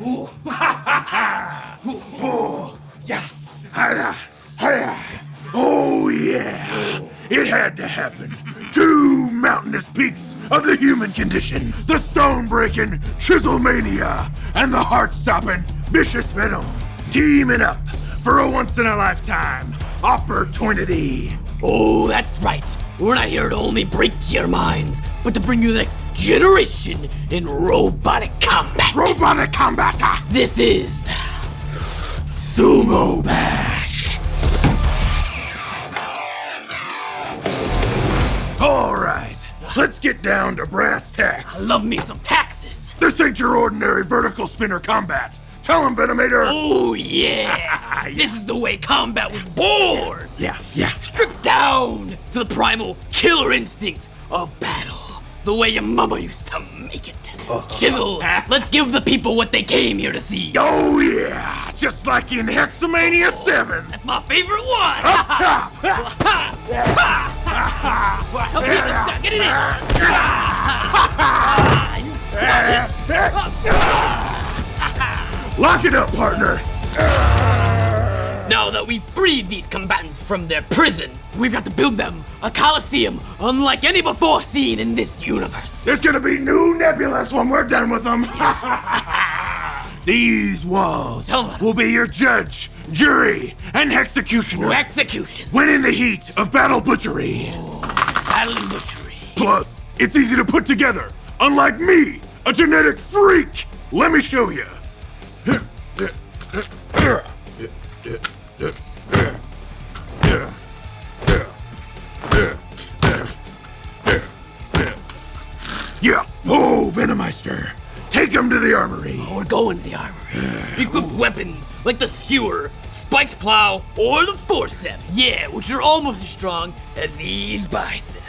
Oh, yeah. Oh, yeah. It had to happen. Two mountainous peaks of the human condition. The stone-breaking Chiselmania and the heart-stopping vicious Venom. Teaming up for a once-in-a-lifetime opportunity. Oh, that's right. We're not here to only break your minds, but to bring you the next generation in robotic combat. Robotic combat. This is Sumo Bash. All right, let's get down to brass tacks. I love me some taxes. This ain't your ordinary vertical spinner combat. Tell him, Venomator. Oh, yeah. This is the way combat was born. Yeah. Stripped down to the primal killer instincts of battle. The way your mama used to make it. Chisel, let's give the people what they came here to see. Oh, yeah. Just like in Hexamania 7. That's my favorite one. Up top. Help me, get it in. Lock it up, partner. Now that we've freed these combatants from their prison, we've got to build them a coliseum unlike any before seen in this universe. There's gonna be new Nebulas when we're done with them. These walls will be your judge, jury, and executioner. Execution. When in the heat of battle butchery. Battle and butchery. Plus, it's easy to put together. Unlike me, a genetic freak. Let me show you. Yeah. Oh, Venomeister. Take him to the armory. Oh, we're going to the armory. Equip weapons like the skewer, spiked plow, or the forceps. Yeah, which are almost as strong as these biceps.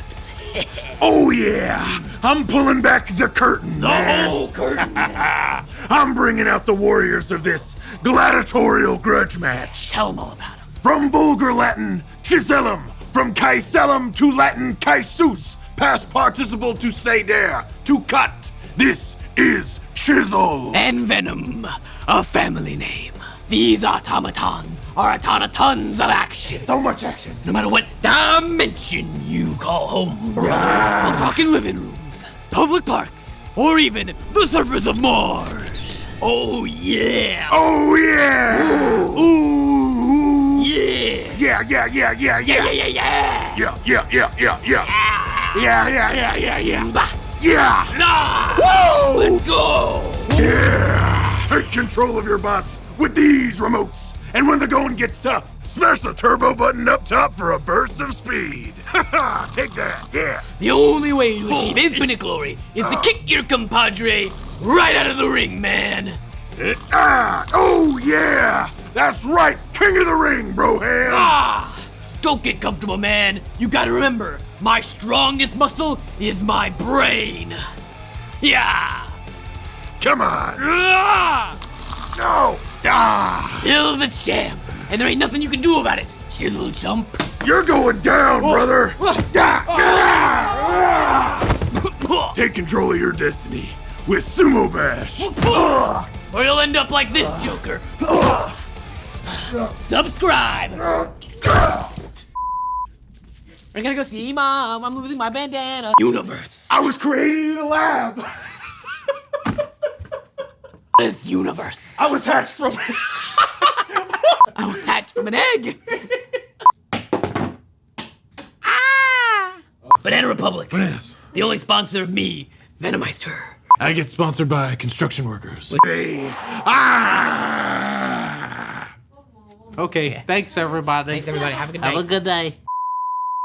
Oh, yeah. I'm pulling back the curtain, man. The whole curtain. I'm bringing out the warriors of this gladiatorial grudge match. Tell them all about them. From vulgar Latin, Chiselum. From Caesalum to Latin Caesus. Past participle to say dare, to cut. This is Chisel. And Venom, a family name. These automatons are a ton of tons of action. So much action. No matter what dimension you call home. I'm talking living rooms, public parks, or even the surface of Mars. Oh yeah. Oh yeah. Ooh. Yeah. Yeah. Yeah. Bah. Yeah. Nah. Woo! Let's go. Yeah. Take control of your bots with these remotes. And when the going gets tough, smash the turbo button up top for a burst of speed. Haha, take that, yeah. The only way to achieve infinite glory is to kick your compadre right out of the ring, man. Oh yeah. That's right, king of the ring, broham. Don't get comfortable, man. You gotta remember, my strongest muscle is my brain. Yeah. Come on. No. Still the champ, and there ain't nothing you can do about it, chisel chump. You're going down, brother. Take control of your destiny with Sumo Bash. Or you'll end up like this, Joker. Subscribe. We're gonna go see Mom. I'm losing my bandana. Universe. I was created in a lab. This universe. I was hatched from. I was hatched from an egg. Banana Republic. Bananas. The only sponsor of me, Venomeister. I get sponsored by construction workers. Ah! Okay, thanks everybody. Thanks everybody. Have a good night. Have a good day.